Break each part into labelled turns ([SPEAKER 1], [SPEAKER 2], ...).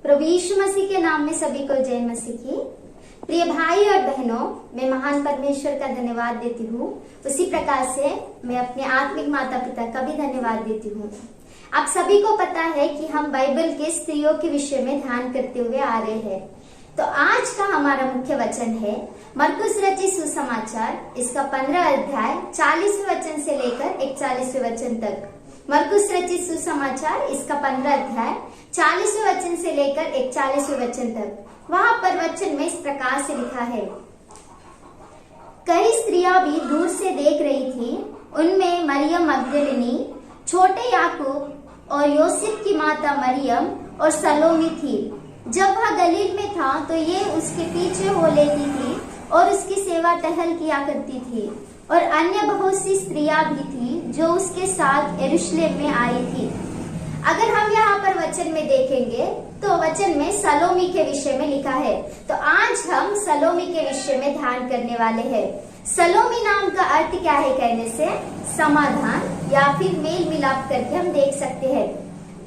[SPEAKER 1] प्रभु यीशु मसीह के नाम में सभी को जय मसीह की। प्रिय भाई और बहनों, मैं महान परमेश्वर का धन्यवाद देती हूँ। उसी प्रकार से मैं अपने आत्मिक माता पिता का भी धन्यवाद देती हूँ। आप सभी को पता है कि हम बाइबल के स्त्रियों के विषय में ध्यान करते हुए आ रहे हैं। तो आज का हमारा मुख्य वचन है मरकुस रचित सुसमाचार, इसका 15 अध्याय 40वें वचन से लेकर 41वें वचन तक। मरकुस रचित सुसमाचार, इसका 15 अध्याय 40वें वचन से लेकर 41वें वचन तक। वहां पर वचन में इस प्रकार से लिखा है, कई स्त्रियां भी दूर से देख रही थी। उनमें मरियम मगदलिनी, छोटे याकूब और योसेफ की माता मरियम और सलोमी थी। जब वह गलील में था तो ये उसके पीछे हो लेती थी और उसकी सेवा टहल किया करती थी। और अन्य बहुत सी स्त्रियां भी थी जो उसके साथ यरूशलेम में आई थी। अगर हम यहाँ पर वचन में देखेंगे तो वचन में सलोमी के विषय में लिखा है। तो आज हम सलोमी के विषय में ध्यान करने वाले हैं। सलोमी नाम का अर्थ क्या है कहने से समाधान या फिर मेल मिलाप करके हम देख सकते हैं।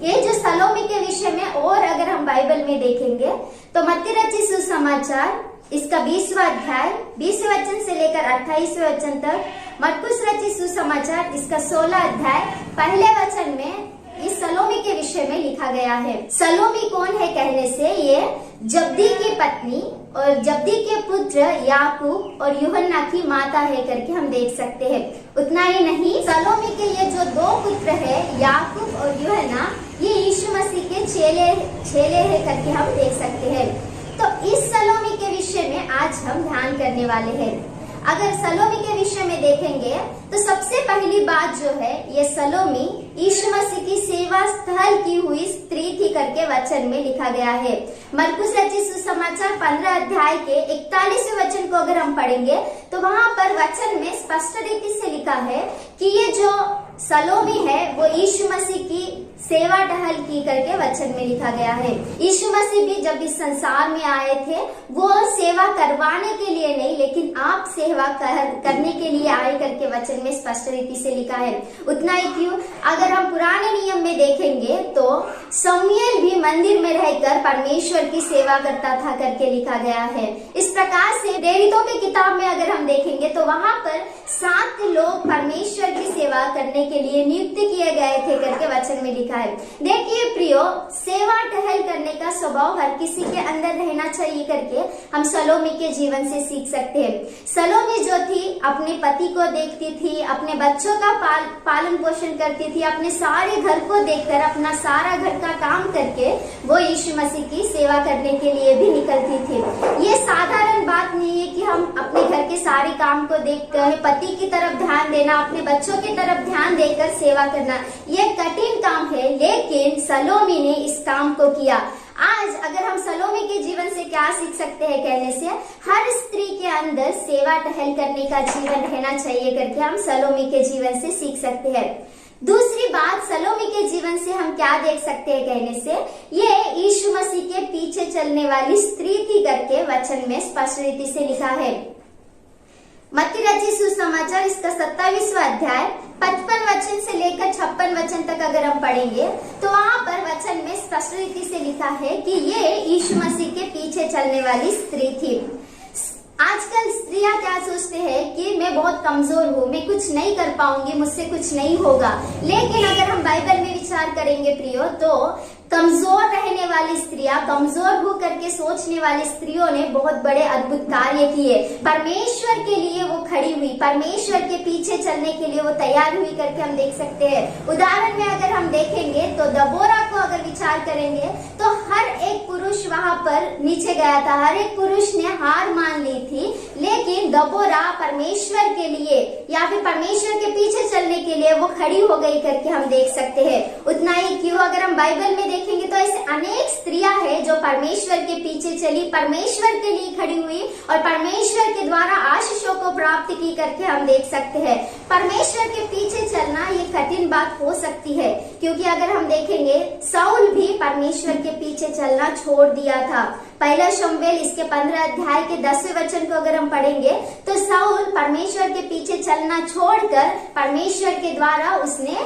[SPEAKER 1] ये जो सलोमी के विषय में और अगर हम बाइबल में देखेंगे तो मत्ती रचित सुसमाचार, इसका 20वां अध्याय 20वें वचन से लेकर 28वें वचन तक। मरकुस रचित सुसमाचार, इसका 16 अध्याय पहले वचन में इस सलोमी के विषय में लिखा गया है। सलोमी कौन है कहने से ये जब्दी की पत्नी और जब्दी के पुत्र याकूब और यूहन्ना की माता है करके हम देख सकते हैं। उतना ही नहीं, सलोमी के ये जो दो पुत्र है याकूब और यूहन्ना, ये यीशु मसीह के चेले है करके हम देख सकते हैं। तो इस सलोमी के विषय में आज हम ध्यान करने वाले हैं। अगर सलोमी के विषय में देखेंगे तो सबसे पहली बात जो है, ये सलोमी यीशु मसीह की सेवा स्थल की हुई स्त्री थी करके वचन में लिखा गया है। मरकुस रचित सुसमाचार 15 अध्याय के 41वें वचन को अगर हम पढ़ेंगे तो वहां पर वचन में स्पष्ट रीति से लिखा है कि ये जो सलोमी है वो यीशु मसीह की सेवा टहल की करके वचन में लिखा गया है। यीशु मसीह भी जब इस संसार में आए थे वो सेवा करवाने के लिए नहीं, लेकिन आप सेवा करने के लिए आए करके वचन में स्पष्ट रीति से लिखा है। उतना ही क्यों, अगर हम पुराने नियम में देखेंगे तो शमूएल भी मंदिर में रहकर परमेश्वर की सेवा करता था करके लिखा गया है। इस प्रकार से प्रेरितों की किताब में अगर हम देखेंगे तो वहां पर 7 लोग परमेश्वर की सेवा करने के लिए नियुक्त किए गए थे करके वचन में लिखा है। देखिए प्रियो, सेवा टहल करने का स्वभाव हर किसी के अंदर रहना चाहिए करके हम सलोमी के जीवन से सीख सकते हैं। सलोमी जो थी अपने पति को देखती थी, अपने बच्चों का पालन पोषण करती थी, अपने सारे घर को देखकर अपना सारा घर का काम करके वो यीशु मसीह की सेवा करने के लिए भी निकलती थी। ये साधारण बात नहीं है कि हम अपने घर के सारे काम को देखकर पति की तरफ ध्यान देना, अपने बच्चों की तरफ ध्यान देकर सेवा करना, ये कठिन काम है, लेकिन सलोमी ने इस काम को किया। आज अगर हम सलोमी के जीवन से क्या सीख सकते हैं कहने से, हर स्त्री के अंदर सेवा टहल करने का जीवन रहना चाहिए करके हम सलोमी के जीवन से सीख सकते हैं। दूसरी बात, सलोमी के जीवन से हम क्या देख सकते हैं कहने से, ये यीशु मसीह के पीछे चलने वाली स्त्री थी करके वचन में स्पष्ट रीति से लिखा है। मत्ती रचित सुसमाचार, इसका 27वां अध्याय 55 वचन से लेकर 56 वचन तक अगर हम पढ़ेंगे तो वहां पर वचन में स्पष्ट रीति से लिखा है कि ये यीशु मसीह के पीछे चलने वाली स्त्री थी। आजकल स्त्रियां क्या सोचते हैं कि मैं बहुत कमजोर हूँ, मैं कुछ नहीं कर पाऊंगी, मुझसे कुछ नहीं होगा। लेकिन अगर हम बाइबल में विचार करेंगे प्रियो, तो कमजोर रहने वाली स्त्रियां, कमजोर हो करके सोचने वाली स्त्रियों ने बहुत बड़े अद्भुत कार्य किए। परमेश्वर के लिए वो खड़ी हुई, परमेश्वर के पीछे चलने के लिए वो तैयार हुई करके हम देख सकते हैं। उदाहरण में अगर हम देखेंगे तो दबोरा को अगर विचार करेंगे तो हर एक पुरुष वहां पर नीचे गया था, हर एक पुरुष ने हार मान ली थी, लेकिन दबोरा परमेश्वर के लिए या फिर परमेश्वर के पीछे चलने के लिए वो खड़ी हो गई करके हम देख सकते हैं। उतना ही क्यों, अगर हम बाइबल में देखेंगे तो ऐसे अनेक स्त्रियां हैं जो परमेश्वर के पीछे चली, परमेश्वर के लिए खड़ी हुई और परमेश्वर के द्वारा आशीषों को प्राप्त की करके हम देख सकते हैं। परमेश्वर के पीछे चलना ये कठिन बात हो सकती है, क्योंकि अगर हम देखेंगे साउल भी परमेश्वर के पीछे चलना छोड़ दिया था। पहला शमूएल, इसके 15 अध्याय के 10वें वचन को अगर हम पढ़ेंगे तो साउल परमेश्वर के पीछे चलना छोड़कर परमेश्वर के द्वारा उसने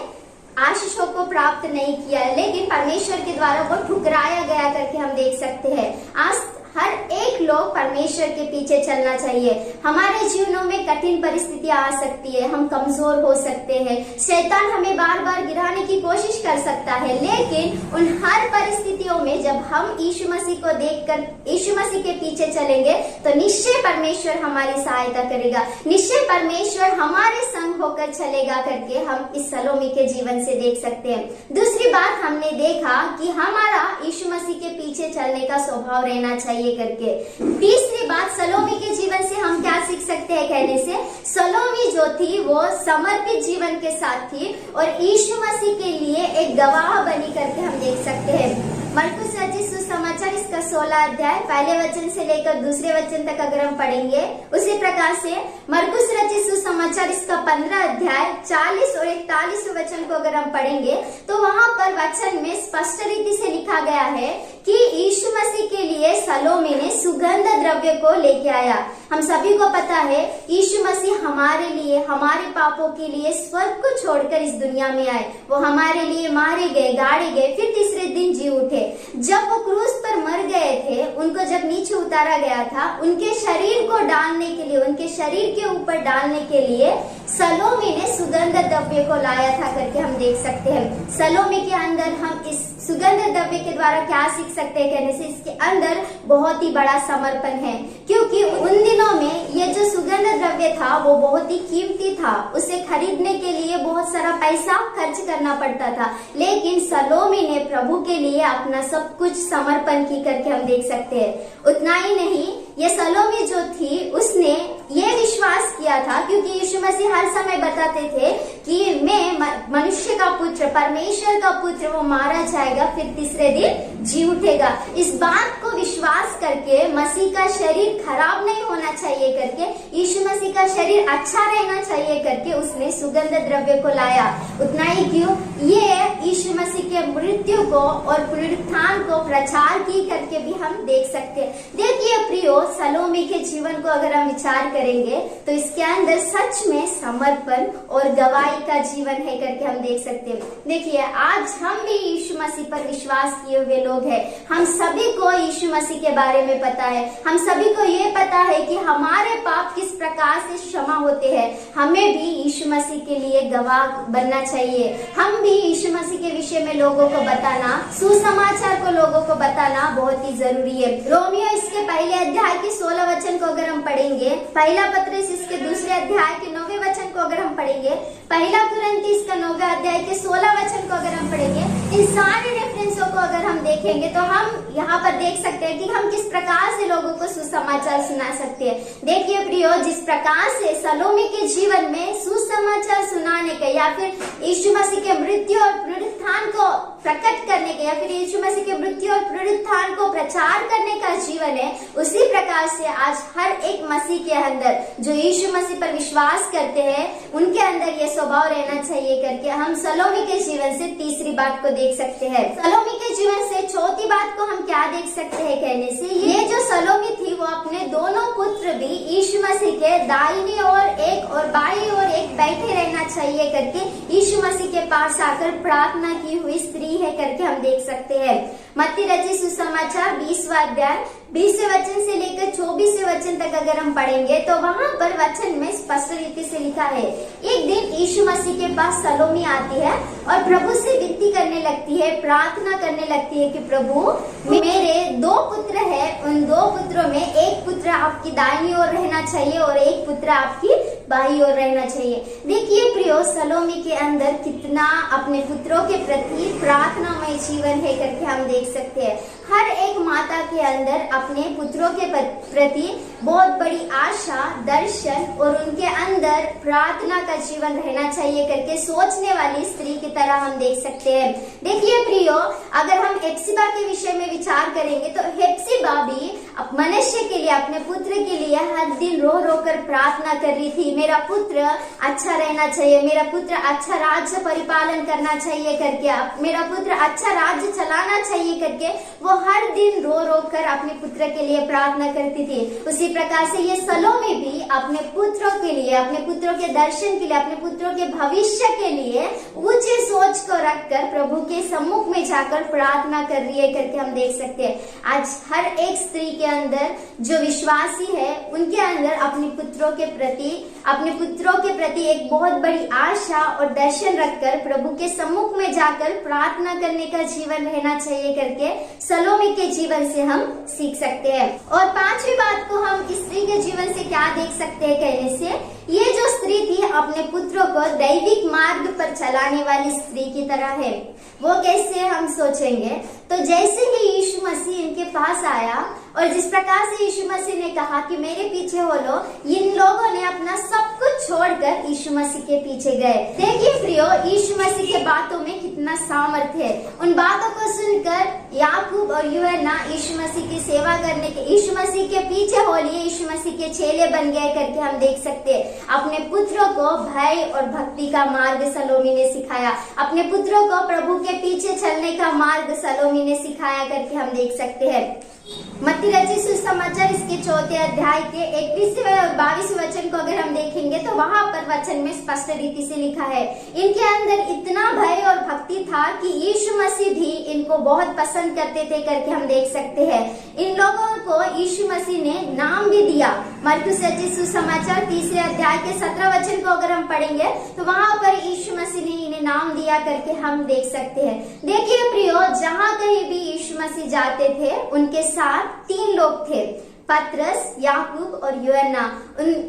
[SPEAKER 1] आशीषों को प्राप्त नहीं किया, लेकिन परमेश्वर के द्वारा वो ठुकराया गया करके हम देख सकते हैं। आज हर एक लोग परमेश्वर के पीछे चलना चाहिए। हमारे जीवनों में कठिन परिस्थितियां आ सकती है, हम कमजोर हो सकते हैं, शैतान हमें बार बार गिराने की कोशिश कर सकता है, लेकिन उन हर परिस्थितियों में जब हम यीशु मसीह को देखकर यीशु मसीह के पीछे चलेंगे तो निश्चय परमेश्वर हमारी सहायता करेगा, निश्चय परमेश्वर हमारे संग होकर चलेगा करके हम इस सलोमी के जीवन से देख सकते हैं। दूसरी बात हमने देखा कि हमारा यीशु मसीह के पीछे चलने का स्वभाव रहना चाहिए करके। तीसरी बात सलोमी के जीवन से हम क्या सीख सकते हैं कहने से, सलोमी जो थी वो समर्पित जीवन के साथ थी और यीशु मसीह के लिए एक गवाह बनी करके हम देख सकते हैं। मरकुस रचित सुसमाचार इसका 16 अध्याय पहले वचन से लेकर दूसरे वचन तक अगर हम पढ़ेंगे, उसी प्रकार से मरकुस रचित सुसमाचार इसका 15 अध्याय 40 और 41 वचन को अगर हम पढ़ेंगे तो वहाँ पर वचन में स्पष्ट रीति से लिखा गया है कि यीशु मसीह के लिए सलोमी ने सुगंध द्रव्य को लेके आया। हम सभी को पता है यीशु मसीह हमारे लिए, हमारे पापों के लिए स्वर्ग को छोड़कर इस दुनिया में आए। वो हमारे लिए मारे गए, गाड़े गए, फिर तीसरे दिन जी उठे। जब वो क्रूस पर मर गए थे, उनको जब नीचे उतारा गया था, उनके शरीर को डालने के लिए, उनके शरीर के ऊपर डालने के लिए सलोमी ने सुगंध द्रव्य को लाया था करके हम देख सकते हैं। सलोमी के अंदर हम इस सुगंध द्रव्य के द्वारा क्या सीख सकते हैं कहने से, इसके अंदर बहुत ही बड़ा समर्पण है, क्योंकि उन दिनों में ये जो सुगंध द्रव्य था वो बहुत ही कीमती था, उसे खरीदने के लिए बहुत सारा पैसा खर्च करना पड़ता था, लेकिन सलोमी ने प्रभु के लिए अपना सब कुछ समर्पण की करके हम देख सकते हैं। उतना ही नहीं, ये सलोमी जो थी उसने ये विश्वास किया था, क्योंकि यीशु मसीह हर समय बताते थे कि मैं मनुष्य का पुत्र, परमेश्वर का पुत्र, वो मारा जाएगा फिर तीसरे दिन जी उठेगा। इस बात को विश्वास करके मसीह का शरीर खराब नहीं होना चाहिए करके, यीशु मसीह का शरीर अच्छा रहना चाहिए करके उसने सुगंध द्रव्य को लाया। उतना ही क्यों, ये यीशु मसीह के मृत्यु को और पुनरुत्थान को प्रचार की करके भी हम देख सकते हैं। देखिए प्रियो, सलोमी के जीवन को अगर हम विचार करेंगे तो इसके अंदर सच में समर्पण और गवाही का जीवन है करके हम देख सकते हैं। देखिए आज हम भी यीशु मसीह पर विश्वास किए हुए लोग हैं, हम सभी को यीशु मसीह के बारे में पता है, हम सभी को ये पता है कि हमारे पाप किस प्रकार से क्षमा होते हैं। हमें भी यीशु मसीह के लिए गवाह बनना चाहिए, हम भी यीशु मसीह के विषय में लोगों को बताना, सुसमाचार को लोगों को बताना बहुत ही जरूरी है। रोमियो इसके पहले अध्याय के 16 वचन को अगर हम पढ़ेंगे, पहला पत्रस इसके दूसरे अध्याय के 9वें वचन को अगर हम पढ़ेंगे, पहला कुरिन्थी इसका 9वें अध्याय के 16 वचन को अगर हम पढ़ेंगे, इन सारे रेफरेंसों को अगर हम देखेंगे तो हम यहाँ पर देख सकते हैं कि हम किस प्रकार से लोगों को सुसमाचार सुना सकते हैं। देखिए प्रियो, जिस प्रकार से सलोमी के जीवन में सुसमाचार सुनाने का या फिर यीशु मसीह के मृत्यु और पुनरुत्थान को प्रकट करने का या फिर यीशु मसीह के मृत्यु और पुनरुत्थान को प्रचार करने का जीवन है, उसी प्रकार से आज हर एक मसीह के अंदर जो यीशु मसीह पर विश्वास करते हैं उनके अंदर ये स्वभाव रहना चाहिए करके हम सलोमी के जीवन से तीसरी बात को देख सकते हैं। सलोमी के जीवन से चौथी बात को हम क्या देख सकते हैं कहने से, ये जो सलोमी थी वो अपने दोनों पुत्र भी यीशु मसीह के दाहिनी ओर एक और बाई ओर एक बैठे रहना चाहिए करके यीशु मसीह के पास आकर प्रार्थना की हुई स्त्री है करके हम देख सकते हैं। मत्ती रचित सुसमाचार 20वां अध्याय 20वें वचन से लेकर 24वें वचन तक अगर हम पढ़ेंगे तो वहाँ पर वचन में स्पष्ट रीति से लिखा है, एक दिन यीशु मसीह के पास सलोमी आती है और प्रभु से विनती करने लगती है, प्रार्थना करने लगती है कि प्रभु मेरे 2 पुत्र हैं, उन 2 पुत्रों में एक पुत्र आपकी दाहिनी ओर रहना चाहिए और एक पुत्र आपकी बाई ओर रहना चाहिए। देखिए प्रियो, सलोमी के अंदर कितना अपने पुत्रों के प्रति प्रार्थनामय जीवन है करके हम देख सकते हैं। हर एक माता के अंदर अपने पुत्रों के प्रति बहुत बड़ी आशा, दर्शन और उनके अंदर प्रार्थना का जीवन रहना चाहिए करके सोचने वाली स्त्री की तरह हम देख सकते हैं। देखिए प्रियो, अगर हम हेप्सिबा के विषय में विचार करेंगे तो हेप्सिबा भी मनुष्य के लिए, अपने पुत्र के लिए हर दिन रो रो कर प्रार्थना कर रही थी, मेरा पुत्र अच्छा रहना चाहिए, मेरा पुत्र अच्छा राज्य परिपालन करना चाहिए करके, मेरा पुत्र अच्छा राज्य चलाना चाहिए करके वो हर दिन रो रो कर अपने पुत्र के लिए प्रार्थना करती थी। उसी प्रकार से ये सलोमी भी अपने पुत्रों के लिए, अपने पुत्रों के दर्शन के लिए, अपने पुत्रों के भविष्य के लिए ऊंची सोच को रखकर प्रभु के सम्मुख में जाकर प्रार्थना कर रही है करके हम देख सकते हैं। आज हर एक स्त्री के अंदर जो विश्वासी है उनके अंदर अपने पुत्रों के प्रति एक बहुत बड़ी आशा और दर्शन रखकर प्रभु के सम्मुख में जाकर प्रार्थना करने का जीवन रहना चाहिए करके सलोमी के जीवन से हम सीख सकते हैं। और पांचवी बात को हम इस स्त्री के जीवन से क्या देख सकते हैं कहने से, ये जो स्त्री थी अपने पुत्रों को दैविक मार्ग पर चलाने वाली स्त्री की तरह है। वो कैसे हम सोचेंगे तो जैसे ही यीशु मसीह इनके पास आया और जिस प्रकार से यीशु मसीह ने कहा कि मेरे पीछे हो लो, इन लोगों ने अपना सब कुछ छोड़कर यीशु मसीह के पीछे गए। देखिए प्रियो, यीशु मसीह के बातों में कितना सामर्थ्य है। उन बातों को सुनकर याकूब और यूहन्ना यीशु मसीह की सेवा करने के, यीशु मसीह के पीछे हो लिए, यीशु मसीह के चेले बन गए करके हम देख सकते हैं। अपने पुत्रों को भय और भक्ति का मार्ग सलोमी ने सिखाया, अपने पुत्रों को प्रभु के पीछे चलने का मार्ग सलोमी ने सिखाया करके हम देख सकते हैं। मत्ती रचित सुसमाचार इसके 4 अध्याय के 21वें और 22वें वचन को अगर हम देखेंगे तो वहां पर वचन में स्पष्ट रीति से लिखा है, इनके अंदर इतना भय और भक्ति था कि यीशु मसीह भी इनको बहुत पसंद करते थे करके हम देख सकते हैं। इन लोगों को यीशु मसीह ने नाम भी दिया। मरकुस रचित सुसमाचार 3 अध्याय के 17 वचन को अगर हम पढ़ेंगे तो वहां पर यीशु मसीह ने इन्हें नाम दिया करके हम देख सकते हैं। देखिए प्रियो, जहाँ कहीं भी यीशु मसीह जाते थे उनके साथ 3 लोग थे, पतरस, याकूब और यूहन्ना।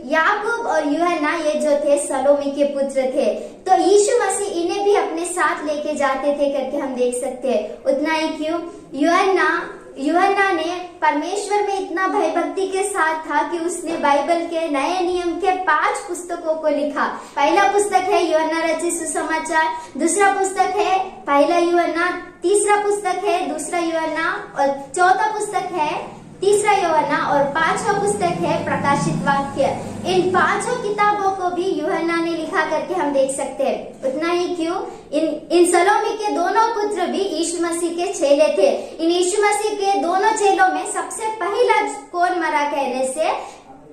[SPEAKER 1] याकूब और यूहन्ना ये जो थे सलोमी के पुत्र थे, तो यीशु मसीह इन्हें भी अपने साथ लेके जाते थे करके हम देख सकते हैं। उतना ही क्यों, यूहन्ना ने परमेश्वर में इतना भय भक्ति के साथ था कि उसने बाइबल के नए नियम के 5 पुस्तकों को लिखा। पहला पुस्तक है यूहन्ना रचित सुसमाचार, दूसरा पुस्तक है पहला यूहन्ना, तीसरा पुस्तक है दूसरा यूहन्ना और चौथा पुस्तक है तीसरा यूहन्ना और 5वां पुस्तक है प्रकाशित वाक्य। इन 5 किताबों को भी यूहन्ना ने लिखा करके हम देख सकते हैं। उतना ही क्यों, इन सलोमी के दोनों पुत्र भी यीशु मसीह के चेले थे। इन यीशु मसीह के दोनों चेलों में सबसे पहला कौन मरा कहने से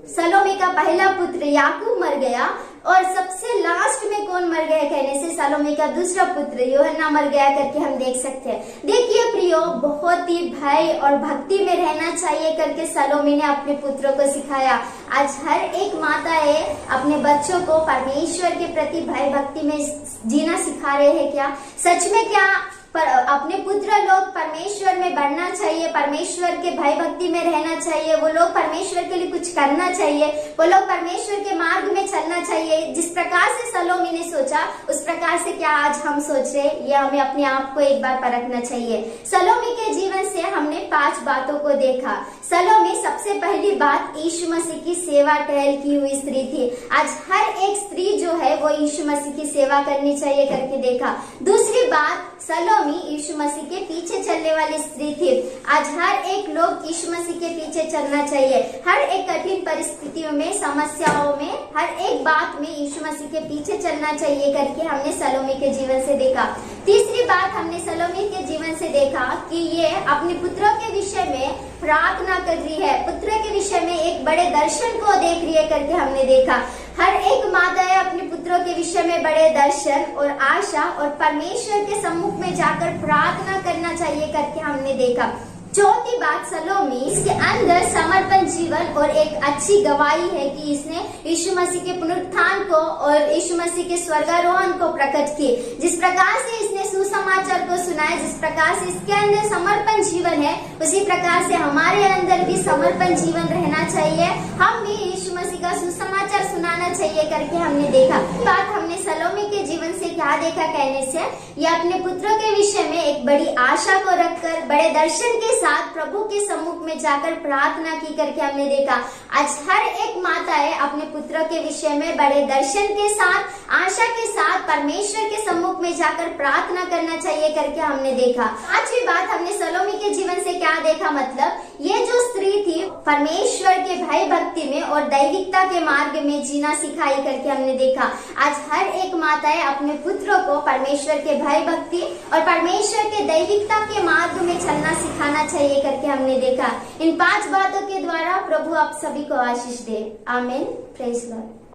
[SPEAKER 1] सलोमी का पहला पुत्र याकूब मर गया और सबसे लास्ट में कौन मर गया कहने से सलोमी का दूसरा पुत्र यूहन्ना मर गया करके हम देख सकते हैं। देखिए प्रियो, बहुत ही भय और भक्ति में रहना चाहिए करके सलोमी ने अपने पुत्रों को सिखाया। आज हर एक माताएं अपने बच्चों को परमेश्वर के प्रति भय भक्ति में जीना सिखा रहे हैं क्या? सच में क्या पर अपने पुत्र लोग परमेश्वर में बढ़ना चाहिए, परमेश्वर के भय भक्ति में रहना चाहिए, वो लोग परमेश्वर के लिए कुछ करना चाहिए, वो लोग परमेश्वर के मार्ग में चलना चाहिए। जिस प्रकार से सलोमी ने सोचा उस प्रकार से क्या आज हम सोच रहे, ये हमें अपने आप को एक बार परखना चाहिए। सलोमी के जीवन से हमने 5 बातों को देखा। सलोमी सबसे पहली बात यीशु मसीह की सेवा टहल की हुई स्त्री थी। आज हर एक स्त्री जो है वो यीशु मसीह की सेवा करनी चाहिए करके देखा। दूसरी बात, सलोमी यीशु मसीह के पीछे चलने वाली स्त्री थी। आज हर एक लोग यीशु मसीह के पीछे चलना चाहिए। हर एक कठिन परिस्थितियों में, समस्याओं में, हर एक बात में यीशु मसीह के पीछे चलना चाहिए करके हमने सलोमी के जीवन से देखा। तीसरी बात हमने सलोमी के जीवन से देखा कि ये अपने पुत्रों के विषय में प्रार्थना कर रही है, पुत्र के विषय में एक बड़े दर्शन को देख रही है करके हमने देखा। हर एक माताएं अपने पुत्रों के विषय में बड़े दर्शन और आशा और परमेश्वर के सम्मुख में जाकर प्रार्थना करना चाहिए करके हमने देखा। चौथी बात, सलोमी इसके अंदर समर्पण जीवन और एक अच्छी गवाही है कि इसने यीशु मसीह के पुनरुत्थान को और यीशु मसीह के स्वर्गारोहण को प्रकट किए। जिस प्रकार से इसने सुसमाचार को सुनाया, जिस प्रकार से इसके अंदर समर्पण जीवन है, उसी प्रकार से हमारे अंदर भी समर्पण जीवन रहना चाहिए। हम भी यीशु मसीह का सुसमाचार सुनाना चाहिए करके हमने देखा। बात हमने सलोमी के जीवन से क्या देखा कहने से, ये अपने पुत्रों के विषय में एक एक बड़ी आशा को रखकर बड़े दर्शन के साथ प्रभु के सम्मुख में जाकर प्रार्थना की करके हमने देखा। आज हर एक माताएं अपने पुत्रों के विषय में बड़े दर्शन के साथ, आशा के साथ परमेश्वर के सम्मुख में जाकर प्रार्थना करना चाहिए करके हमने देखा। पांचवी बात हमने सलोमी के जीवन से क्या देखा, मतलब ये जो स्त्री थी परमेश्वर के भय भक्ति में और दैविकता के मार्ग में जीना सिखाई करके हमने देखा। आज हर एक माताएं अपने पुत्रों को परमेश्वर के भय भक्ति और परमेश्वर के दैविकता के मार्ग में चलना सिखाना चाहिए करके हमने देखा। इन 5 बातों के द्वारा प्रभु आप सभी को आशीष दे। आमीन। Praise Lord.